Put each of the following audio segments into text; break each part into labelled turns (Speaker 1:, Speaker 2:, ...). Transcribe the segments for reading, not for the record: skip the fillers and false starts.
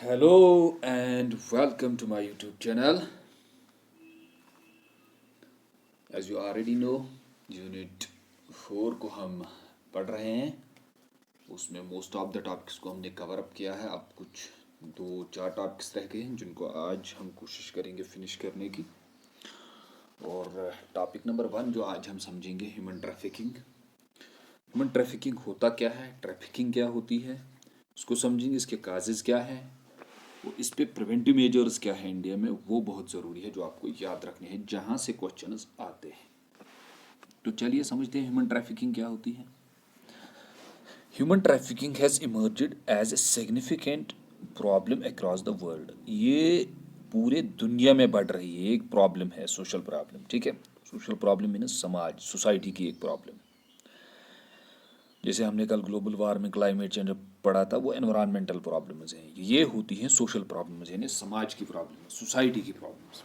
Speaker 1: Hello and welcome to my YouTube channel. As you already know, unit 4 को हम पढ़ रहे हैं। उसमें मोस्ट ऑफ द टॉपिक्स को हमने कवर अप किया है। अब कुछ 2-4 टॉपिक्स रह गए हैं जिनको आज हम कोशिश करेंगे फिनिश करने की। और टॉपिक नंबर 1 जो आज हम समझेंगे, ह्यूमन ट्रैफिकिंग। ह्यूमन ट्रैफिकिंग होता क्या है, ट्रैफिकिंग क्या होती है, उसको समझेंगे। इसके काजेज़ क्या हैं, वो इस पे प्रिवेंटिव मेजर्स क्या है इंडिया में, वो बहुत ज़रूरी है जो आपको याद रखने हैं जहाँ से क्वेश्चंस आते हैं। तो चलिए समझते हैं ह्यूमन ट्रैफिकिंग क्या होती है। Human trafficking has emerged as a significant problem across the world. ये पूरे दुनिया में बढ़ रही है, एक प्रॉब्लम है, सोशल प्रॉब्लम। ठीक है, सोशल प्रॉब्लम मीन्स समाज, सोसाइटी की एक प्रॉब्लम। जैसे हमने कल ग्लोबल वार्मिंग, क्लाइमेट चेंज पढ़ा था, वो एनवायरमेंटल प्रॉब्लम्स हैं। ये होती हैं सोशल प्रॉब्लम्स, यानी समाज की प्रॉब्लम, सोसाइटी की प्रॉब्लम्स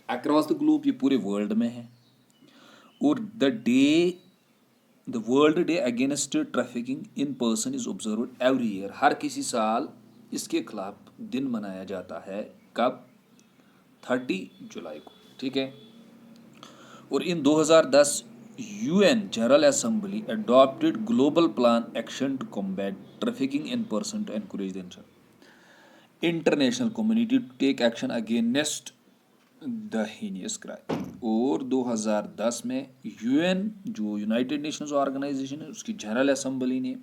Speaker 1: अक्रॉस द ग्लोब। ये पूरे वर्ल्ड में है। और the world day against trafficking in person is observed every year. हर किसी साल इसके खिलाफ दिन मनाया जाता है। कब? 30 जुलाई को। ठीक है। और in 2010 UN general assembly adopted global plan action to combat trafficking in person to encourage the international community to take action against the heinous crime. और 2010 में यूएन, जो यूनाइटेड नेशंस ऑर्गेनाइजेशन है, उसकी जनरल असेंबली ने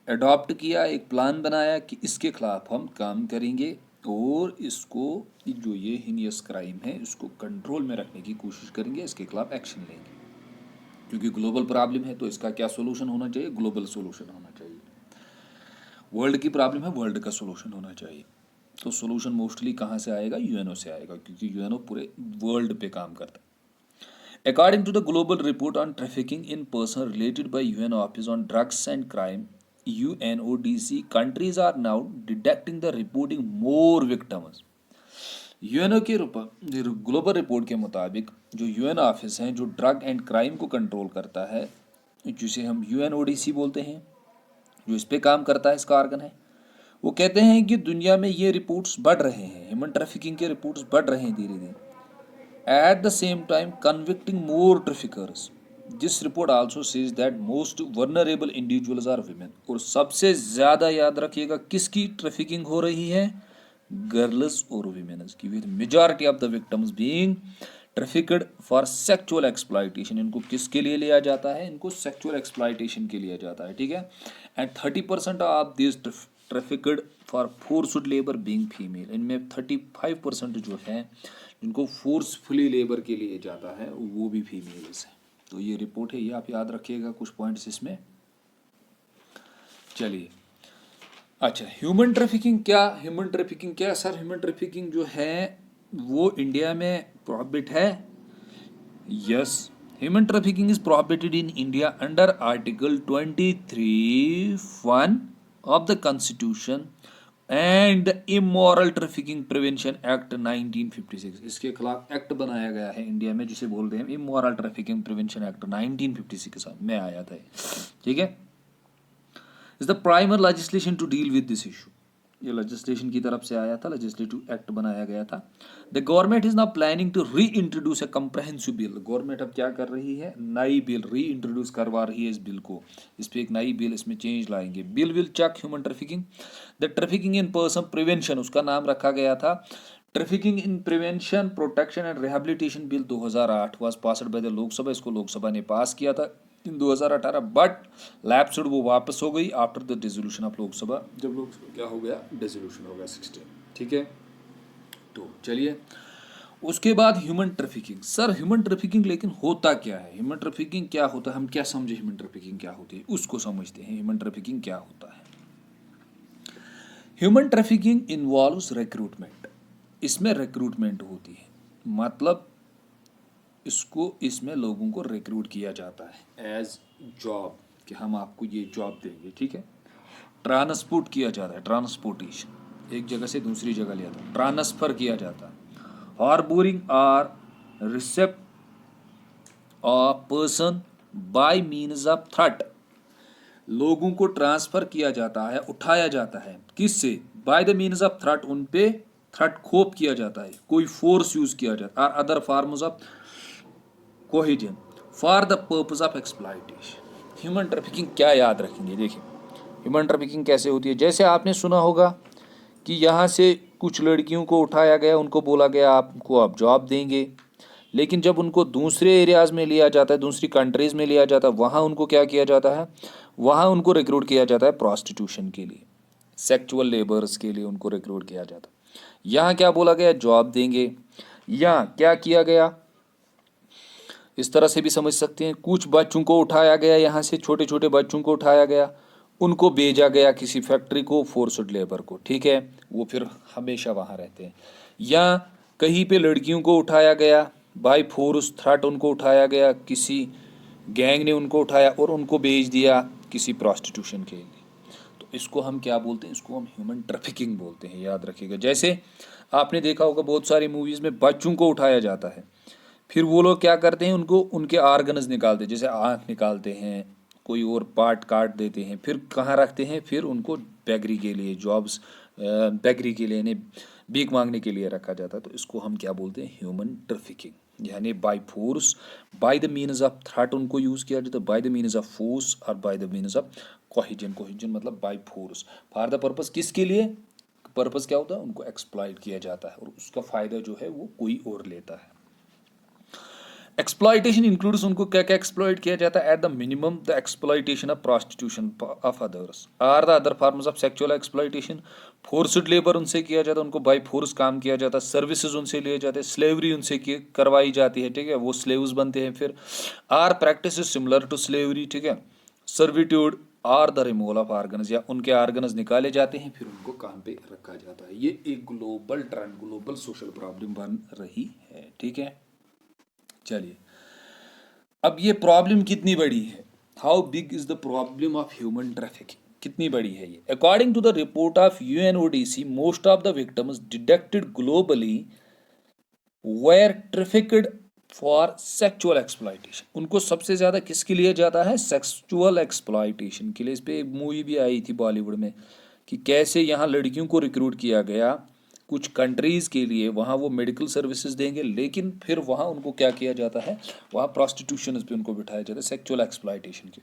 Speaker 1: adopt किया, एक plan बनाया कि इसके खिलाफ हम काम करेंगे और इसको, जो ये हीनियस क्राइम है, इसको कंट्रोल में रखने की कोशिश करेंगे, इसके खिलाफ एक्शन लेंगे। क्योंकि ग्लोबल प्रॉब्लम है तो इसका क्या सोल्यूशन होना चाहिए? ग्लोबल सोल्यूशन होना चाहिए। वर्ल्ड की प्रॉब्लम है, वर्ल्ड का सोल्यूशन होना चाहिए। तो सोल्यूशन मोस्टली कहाँ से आएगा? यूएनओ से आएगा, क्योंकि यूएनओ पूरे वर्ल्ड पे काम करता है। According to the global report on trafficking in person related by UN office on drugs and crime UNODC, countries are now detecting the reporting more victims. UNO के ग्लोबल रिपोर्ट के मुताबिक जो UN office हैं, जो drug and crime को control करता है, जिसे हम UNODC बोलते हैं, जो इस पे काम करता है, इसका ऑर्गन है, वो कहते हैं कि दुनिया में ये रिपोर्ट्स बढ़ रहे हैं, ह्यूमन ट्रैफिकिंग के रिपोर्ट्स बढ़ रहे हैं धीरे धीरे। At the same time convicting more traffickers. This report also says that most vulnerable individuals are women. और सबसे ज़्यादा याद रखिएगा किसकी ट्रैफिकिंग हो रही है? गर्ल्स और वीमेन्स की, with majority of the victims being trafficked for sexual exploitation. इनको किसके लिए लिया जाता है? इनको सेक्सुअल एक्सप्लॉयटेशन के लिए जाता है। ठीक है। And 30% of this trafficked for forced labour being female. इनमें 35% जो है जिनको फोर्सफुली लेबर के लिए जाता है, वो भी फीमेल्स हैं। तो ये रिपोर्ट है, ये आप याद रखिएगा कुछ पॉइंट्स इसमें। चलिए, अच्छा, ह्यूमन ट्रैफिकिंग क्या? ह्यूमन ट्रैफिकिंग क्या सर? ह्यूमन ट्रैफिकिंग जो है वो इंडिया में प्रोहिबिट है। Yes, human trafficking is prohibited in India under article 23(1) of the constitution and the immoral trafficking prevention act 1956। इसके खिलाफ एक्ट बनाया गया है इंडिया में, जिसे बोलते हैं इमोरल ट्रैफिकिंग प्रिवेंशन एक्ट 1956 में आया था। ठीक है। Is the primer legislation to deal with this issue. ये लेजिस्लेशन की तरफ से आया था, लेजिस्लेटिव एक्ट बनाया गया था। The government is now planning to reintroduce a comprehensive bill. Government अब क्या कर रही है? नई बिल री इंट्रोड्यूस करवा रही है इस बिल को। इस पर एक नई बिल, इसमें चेंज लाएंगे। Bill will check human trafficking, the trafficking in person prevention, उसका नाम रखा गया था trafficking in prevention protection and rehabilitation bill 2008 was passed by the Lok Sabha. इसको लोकसभा ने पास किया था इन 2018, बट लैप्सड, वो वापस हो गई after the dissolution of Lok Sabha. जब लोकसभा क्या हो गया? डिसोल्यूशन हो गया 16। ठीक है। तो चलिए, उसके बाद human trafficking. Sir human trafficking लेकिन होता क्या है? ह्यूमन ट्रैफिकिंग क्या होता है, हम क्या समझे ह्यूमन ट्रैफिकिंग क्या होती है, उसको समझते हैं। ह्यूमन ट्रैफिकिंग क्या होता है? Human trafficking involves recruitment. इसमें रिक्रूटमेंट होती है, मतलब इसमें लोगों को रिक्रूट किया जाता है एज जॉब, कि हम आपको ये जॉब देंगे। ठीक है। ट्रांसपोर्ट किया जाता है, ट्रांसपोर्टेशन, एक जगह से दूसरी जगह ले जाता है, ट्रांसफर किया जाता है। Harbouring or receipt a person by means of threat. लोगों को ट्रांसफर किया जाता है, उठाया जाता है, किससे? Bye the means of threat, उन पे थ्रेट खोप किया जाता है, कोई फोर्स यूज किया जाता है, और other forms of cohesion for the purpose of exploitation. Human trafficking क्या याद रखेंगे, देखिए ह्यूमन ट्रैफिकिंग कैसे होती है। जैसे आपने सुना होगा कि यहाँ से कुछ लड़कियों को उठाया गया, उनको बोला गया आपको आप जॉब देंगे, लेकिन जब उनको दूसरे एरियाज़ में लिया जाता है, दूसरी कंट्रीज़ में लिया जाता है, वहाँ उनको क्या किया जाता है, वहाँ उनको रिक्रूट किया जाता है प्रॉस्टिट्यूशन के लिए, सेक्चुअल लेबर्स के लिए उनको रिक्रूट किया जाता है। यहाँ क्या बोला गया, जॉब देंगे। यहाँ क्या किया गया, इस तरह से भी समझ सकते हैं, कुछ बच्चों को उठाया गया, यहाँ से छोटे छोटे बच्चों को उठाया गया, उनको भेजा गया किसी फैक्ट्री को, फोर्स्ड लेबर को, ठीक है, वो फिर हमेशा वहाँ रहते हैं। या कहीं पे लड़कियों को उठाया गया, बाय फोर्स थ्रेट उनको उठाया गया, किसी गैंग ने उनको उठाया और उनको भेज दिया किसी प्रॉस्टिट्यूशन के लिए। तो इसको हम क्या बोलते हैं, इसको हम ह्यूमन ट्रैफिकिंग बोलते हैं, याद रखिएगा। जैसे आपने देखा होगा बहुत सारी मूवीज़ में बच्चों को उठाया जाता है, फिर वो लोग क्या करते हैं, उनको उनके आर्गन्स निकालते हैं, जैसे आँख निकालते हैं, कोई और पार्ट काट देते हैं, फिर कहाँ रखते हैं, फिर उनको बेगरी के लिए, जॉब्स बेगरी के लिए, यानी भीख मांगने के लिए रखा जाता है। तो इसको हम क्या बोलते हैं, ह्यूमन ट्रैफिकिंग। यानी by force, by the means of threat उनको यूज़ किया जाता है, by the means of force और by the means of cohesion. Cohesion मतलब by force, for the purpose, किसके लिए, पर्पस क्या होता है, उनको एक्सप्लॉइट किया जाता है और उसका फ़ायदा जो है वो कोई और लेता है। एक्सप्लॉयटेशन इंक्लूड्स, उनको क्या क्या एक्सप्लॉइट किया जाता है, at the minimum the exploitation of prostitution of others or the other forms of sexual exploitation. Forced labour उनसे किया जाता है, उनको बाय फोर्स काम किया जाता है, सर्विसेज उनसे लिए जाते हैं, स्लेवरी उनसे करवाई जाती है, ठीक है, वो स्लेव्स बनते हैं फिर। Or practice similar to slavery, ठीक है, servitude or the removal of organs, या उनके आर्गन्स निकाले जाते हैं फिर उनको काम पे रखा जाता है। ये एक global trend, global social problem बन रही है, ठीक है। चलिए, अब ये प्रॉब्लम कितनी बड़ी है, how big is the problem of human trafficking, कितनी बड़ी है ये। According to the report of UNODC, most of the victims detected globally were trafficked for sexual exploitation. उनको सबसे ज्यादा किसके लिए जाता है, सेक्सुअल एक्सप्लॉयटेशन के लिए। इस पे एक मूवी भी आई थी बॉलीवुड में कि कैसे यहाँ लड़कियों को रिक्रूट किया गया कुछ कंट्रीज़ के लिए, वहाँ वो मेडिकल सर्विसेज देंगे, लेकिन फिर वहाँ उनको क्या किया जाता है, वहाँ प्रॉस्टिट्यूशन पे उनको बिठाया जाता है, सेक्सुअल एक्सप्लॉयटेशन के।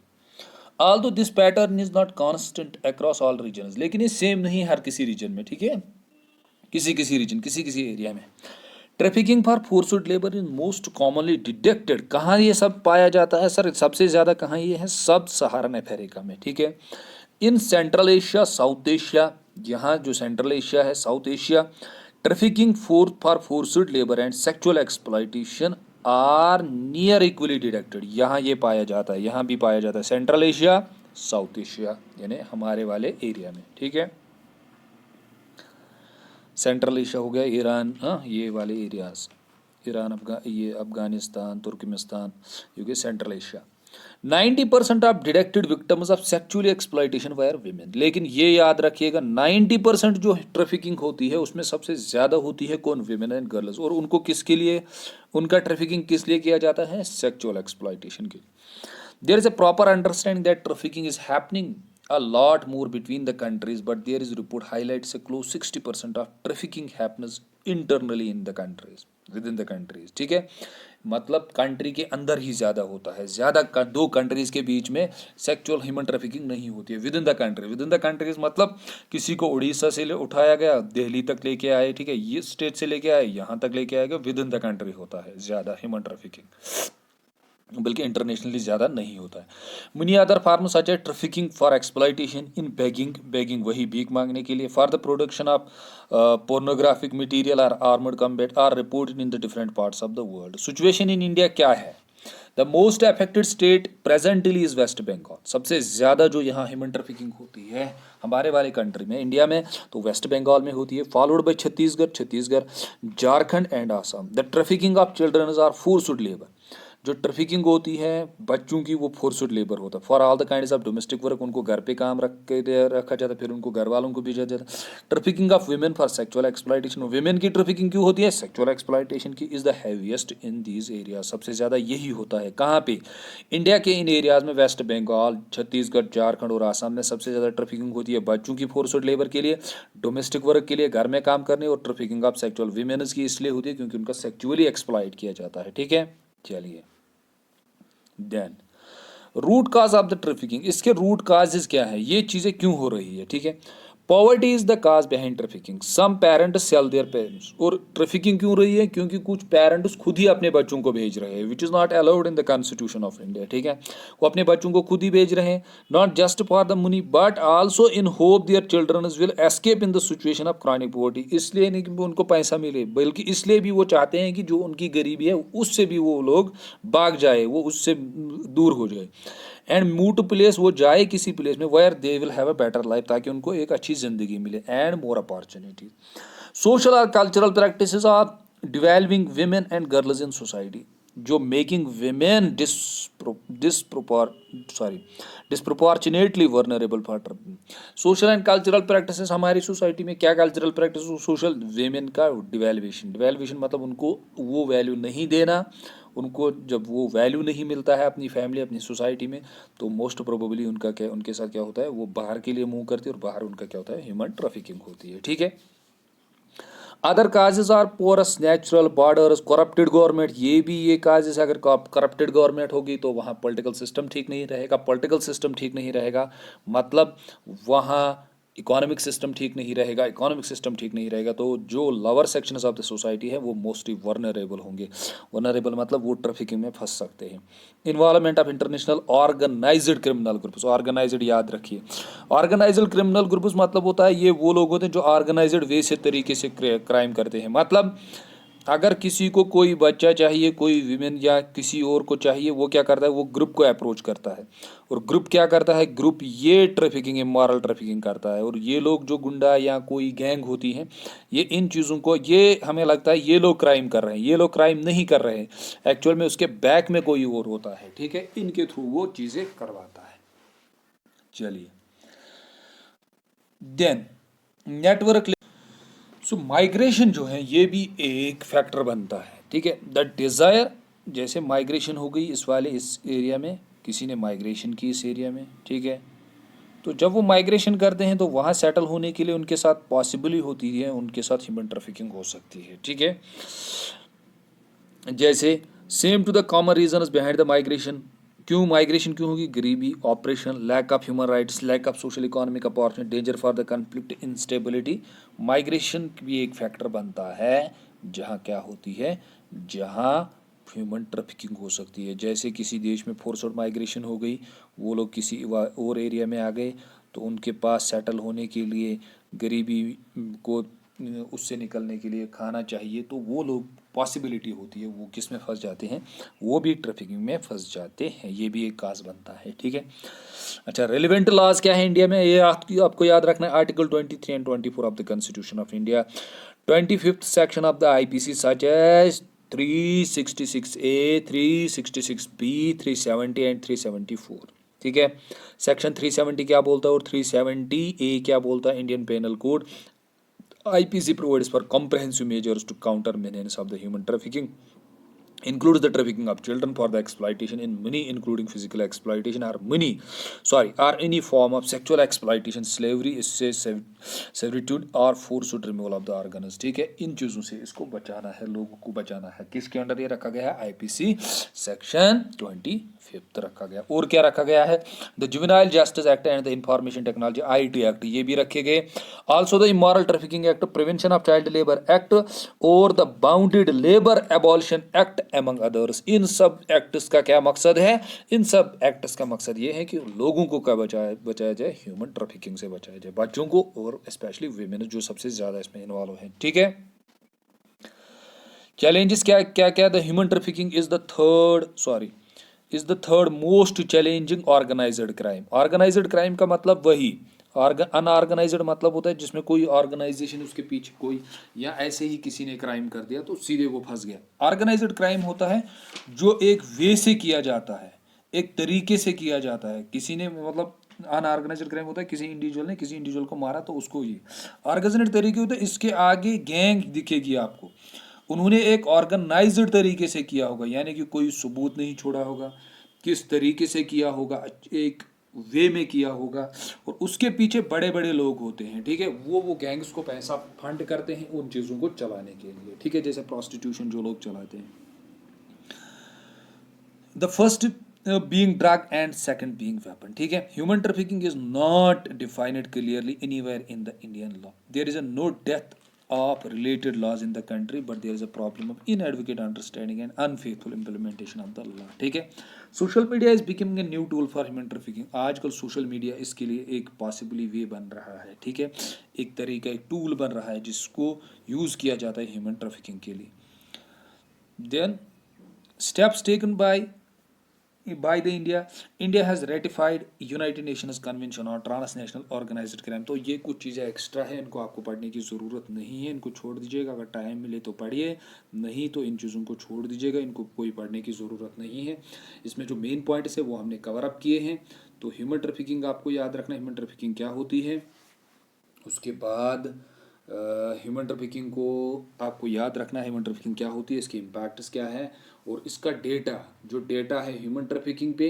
Speaker 1: Although this pattern is not constant across all regions, लेकिन ये सेम नहीं हर किसी रीजन में, ठीक है, किसी किसी रीजन, किसी किसी एरिया में। Trafficking for forced labour is most commonly detected, कहाँ ये सब पाया जाता है सर, सबसे ज़्यादा कहाँ ये है, सब सहारन अफ्रीका में, ठीक है, in central Asia, south Asia, यहाँ जो सेंट्रल एशिया है, south Asia, trafficking for forced labour and sexual exploitation are near equally detected, यहाँ ये पाया जाता है, यहाँ भी पाया जाता है, सेंट्रल एशिया, साउथ एशिया, यानी हमारे वाले एरिया में, ठीक है। सेंट्रल एशिया हो गया ईरान, हाँ ये वाले एरियाज, ईरान, ये अफगानिस्तान, तुर्कमेनिस्तान, ये गए central Asia. 90% of detected victims of sexual exploitation wire women, लेकिन ये याद रखिएगा 90% जो ट्रैफिकिंग होती है उसमें सबसे ज़्यादा होती है कौन, विमेन एंड गर्ल्स। और उनको किसके लिए, उनका ट्रैफिकिंग किस लिए किया जाता है, सेक्सुअल एक्सप्लॉयटेशन के लिए। There is a proper understanding that trafficking is happening a lot more between the countries, but there is report highlights a close 60% of trafficking happens internally in the countries, within the countries, ठीक है, मतलब country के अंदर ही ज़्यादा होता है, ज़्यादा दो कंट्रीज़ के बीच में सेक्सुअल ह्यूमन ट्रैफिकिंग नहीं होती है। With in the country, with in the countries मतलब किसी को उड़ीसा से उठाया गया, दिल्ली तक लेके आए, ठीक है, ये स्टेट से लेके आए, यहाँ तक लेके आएगा, विद इन द कंट्री होता है ज़्यादा ह्यूमन ट्रैफिकिंग, बल्कि इंटरनेशनली ज़्यादा नहीं होता है। Money other forms such as trafficking for exploitation in begging, begging वही भीख मांगने के लिए, for the production of pornographic material और armoured combat are reported in the different parts of the world. Situation in India क्या है, the most affected state presently is West Bengal. सबसे ज़्यादा जो यहाँ ह्यूमन ट्रैफिकिंग होती है हमारे वाले कंट्री में, इंडिया में, तो वेस्ट बंगाल में होती है, followed by Chhattisgarh, Jharkhand and Assam. The trafficking of children are forced labour, जो ट्रैफिकिंग होती है बच्चों की, वो फोर्स्ड लेबर होता है। For all the kinds of domestic work, उनको घर पे काम रखा जाता है, फिर उनको घर वालों को भेजा जाता है। Trafficking of women for sexual exploitation, women की ट्रैफिकिंग क्यों होती है? सेक्सुअल एक्सप्लॉयटेशन की is the heaviest in these area, सबसे ज़्यादा यही होता है। कहाँ पे? इंडिया के इन एरियाज में, वेस्ट बंगाल, छत्तीसगढ़, झारखंड और आसाम में सबसे ज़्यादा ट्रैफिकिंग होती है बच्चों की फोर्स्ड लेबर के लिए, डोमेस्टिक वर्क के लिए, घर में काम करने, और ट्रैफिकिंग ऑफ सेक्सुअल वीमेन्स की इसलिए होती है क्योंकि उनका सेक्सुअली एक्सप्लॉइट किया जाता है। ठीक है, चलिए then root cause of the trafficking, इसके रूट काजेस क्या है, ये चीज़ें क्यों हो रही है? ठीक है, poverty is the cause behind trafficking, some parents sell their parents, और ट्रैफिकिंग क्यों रही है? क्योंकि कुछ पेरेंट्स खुद ही अपने बच्चों को भेज रहे हैं, which is not allowed in the constitution of India. ठीक है, वो अपने बच्चों को खुद ही भेज रहे हैं, not just for the money but also in hope their children will escape in the situation of chronic poverty, इसलिए नहीं कि उनको पैसा मिले, बल्कि इसलिए भी वो चाहते हैं कि जो उनकी गरीबी है उससे भी वो लोग भाग जाए, वो उससे दूर हो जाए। एंड मूव टू प्लेस, वो जाए किसी प्लेस में where they will have a better life, ताकि उनको एक अच्छी जिंदगी मिले, एंड मोर अपॉर्चुनिटीज। सोशल और cultural practices of developing women and girls in society, जो making women disproportionately vulnerable for social and cultural practices. हमारी सोसाइटी में क्या कल्चरल प्रैक्टिस? सोशल विमेन का डिवेल्युएशन मतलब उनको वो वैल्यू नहीं देना, उनको जब वो वैल्यू नहीं मिलता है अपनी फैमिली, अपनी सोसाइटी में, तो मोस्ट प्रोबेबली उनके साथ क्या होता है, वो बाहर के लिए मूव करती है, और बाहर उनका क्या होता है, ह्यूमन ट्रैफिकिंग होती है। ठीक है, other causes are porous natural borders, corrupted government, ये भी ये काजेज है। अगर करप्टेड गवर्नमेंट होगी तो वहाँ पॉलिटिकल सिस्टम ठीक नहीं रहेगा, पॉलिटिकल सिस्टम ठीक नहीं रहेगा मतलब वहाँ इकोनॉमिक सिस्टम ठीक नहीं रहेगा, इकोनॉमिक सिस्टम ठीक नहीं रहेगा तो जो lower sections of the society है वो मोस्टली वर्नरेबल होंगे। वर्नरेबल मतलब वो ट्रैफिकिंग में फंस सकते हैं। Involvement of international organised criminal groups, organised याद रखिए, ऑर्गेनाइज्ड क्रिमिनल ग्रुप्स मतलब होता है ये वो लोग होते हैं जो ऑर्गेनाइज्ड वे से तरीके से क्राइम करते हैं। मतलब अगर किसी को कोई बच्चा चाहिए, कोई विमेन या किसी और को चाहिए, वो क्या करता है, वो ग्रुप को अप्रोच करता है, और ग्रुप क्या करता है, ग्रुप ये ट्रैफिकिंग, इमोरल ट्रैफिकिंग करता है। और ये लोग जो गुंडा या कोई गैंग होती है, ये इन चीज़ों को, ये हमें लगता है ये लोग क्राइम कर रहे हैं, ये लोग क्राइम नहीं कर रहे हैं, एक्चुअल में उसके बैक में कोई और होता है। ठीक है, इनके थ्रू वो चीज़ें करवाता है। चलिए देन नेटवर्क। सो माइग्रेशन जो है ये भी एक फैक्टर बनता है। ठीक है, द डिज़ायर, जैसे माइग्रेशन हो गई इस एरिया में, किसी ने माइग्रेशन की इस एरिया में, ठीक है, तो जब वो माइग्रेशन करते हैं तो वहाँ सेटल होने के लिए उनके साथ पॉसिबल ही होती है, उनके साथ ह्यूमन ट्रैफिकिंग हो सकती है। ठीक है, जैसे same to the common reasons behind the migration, क्यों माइग्रेशन क्यों होगी? गरीबी, operation, lack of human rights, lack of social economic opportunity, danger for the conflict, instability. Migration भी एक फैक्टर बनता है जहाँ क्या होती है, जहाँ ह्यूमन ट्रैफिकिंग हो सकती है। जैसे किसी देश में फोर्स्ड माइग्रेशन हो गई, वो लोग किसी और एरिया में आ गए, तो उनके पास सेटल होने के लिए, गरीबी को उससे निकलने के लिए खाना चाहिए, तो वो लोग पॉसिबिलिटी होती है, वो किस में फंस जाते हैं, वो भी ट्रैफिकिंग में फंस जाते हैं। ये भी एक काज बनता है। ठीक है, अच्छा, रेलिवेंट लॉज क्या है इंडिया में, ये आपको याद रखना है, article 23 and 24 of the constitution of India, 25th section of the IPC such as 366A, 366B, 370 and 374। ठीक है, सेक्शन 370 क्या बोलता है और 370A क्या बोलता है? Indian penal code. IPC provides for comprehensive measures to counter menace of the human trafficking, includes the trafficking of children for the exploitation in many, including physical exploitation or any form of sexual exploitation, slavery, servitude और forced removal of the organs। ठीक है, इन चीज़ों से इसको बचाना है, लोगों को बचाना है। किसके अंडर ये रखा गया है? IPC सेक्शन 25 रखा गया। और क्या रखा गया है? The juvenile justice act and the information technology IT act, ये भी रखे गए। Also the immoral trafficking act, prevention of child labour act और the bonded labour abolition act among others. इन सब एक्ट्स का क्या मकसद है? इन सब एक्ट्स का मकसद ये है कि लोगों को क्या बचाया जाए, ह्यूमन ट्रैफिकिंग से बचाया जाए, बच्चों को और स्पेशली वीमेन जो सबसे ज्यादा इसमें इन्वॉल्व है। ठीक है, चैलेंजेस क्या क्या क्या? The human trafficking is the third most challenging organised crime. Organised crime का मतलब वही, अनऑर्गेनाइज्ड मतलब होता है जिसमें कोई ऑर्गेनाइजेशन उसके पीछे कोई, या ऐसे ही किसी ने क्राइम कर दिया तो सीधे वो फंस गया। ऑर्गेनाइज्ड क्राइम होता है जो एक वे से किया जाता है, एक तरीके से किया जाता है, किसी ने मतलब अनऑर्गेनाइज्ड क्राइम होता है किसी इंडिविजुअल ने किसी इंडिविजुअल को मारा तो उसको ये। ऑर्गेनाइज्ड तरीके होता है इसके आगे गैंग दिखेगी आपको, उन्होंने एक ऑर्गेनाइज्ड तरीके से किया होगा, यानी कि कोई सबूत नहीं छोड़ा होगा, किस तरीके से किया होगा, एक वे में किया होगा, और उसके पीछे बड़े बड़े लोग होते हैं, ठीक है, वो गैंग्स को पैसा फंड करते हैं उन चीज़ों को चलाने के लिए, ठीक है, जैसे प्रोस्टिट्यूशन जो लोग चलाते हैं। The first being drug and second being weapon, ठीक है। Human trafficking is not defined clearly anywhere in the Indian law. There is a no डेथ of related laws in the country, but there is a problem of inadequate understanding and unfaithful implementation of the law, ठीक है। Social media is becoming a new tool for human trafficking. आजकल social media इसके लिए एक possibly वे बन रहा है, ठीक है, एक तरीका, एक टूल बन रहा है जिसको यूज़ किया जाता है ह्यूमन ट्रैफिकिंग के लिए। Then steps taken by the India has ratified United Nations Convention on Transnational Organized Crime। तो ये कुछ चीज़ें एक्स्ट्रा है, इनको आपको पढ़ने की ज़रूरत नहीं है, इनको छोड़ दीजिएगा, अगर टाइम मिले तो पढ़िए, नहीं तो इन चीज़ों को छोड़ दीजिएगा, इनको कोई पढ़ने की ज़रूरत नहीं है। इसमें जो मेन पॉइंट्स है वो हमने कवर अप किए हैं। तो ह्यूमन ट्रैफिकिंग आपको याद रखना, ह्यूमन ट्रैफिकिंग क्या होती है, उसके बाद ह्यूमन ट्रैफिकिंग को आपको याद रखना है, ह्यूमन ट्रैफिकिंग क्या होती है, इसके इम्पैक्ट्स क्या है, और इसका डेटा, जो डेटा है ह्यूमन ट्रैफिकिंग पे,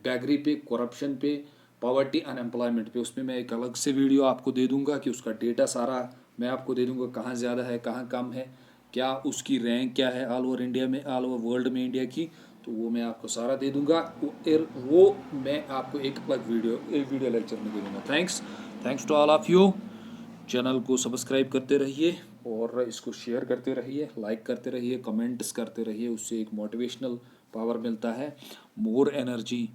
Speaker 1: बैगरी पे, करप्शन पे, पॉवर्टी, अनएम्प्लॉयमेंट पे, उसमें मैं एक अलग से वीडियो आपको दे दूंगा कि उसका डेटा सारा मैं आपको दे दूंगा, कहाँ ज़्यादा है कहाँ कम है, क्या उसकी रैंक क्या है ऑल ओवर इंडिया में, ऑल ओवर वर्ल्ड में इंडिया की, तो वो मैं आपको सारा दे दूंगा। वो मैं आपको एक अलग वीडियो लेक्चर में दे दूंगा। Thanks to all of you. Channel को सब्सक्राइब करते रहिए और इसको शेयर करते रहिए, लाइक करते रहिए, कमेंट्स करते रहिए, उससे एक मोटिवेशनल पावर मिलता है, मोर एनर्जी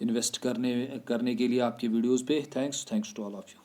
Speaker 1: इन्वेस्ट करने के लिए आपके वीडियोस पे। Thanks to all of you.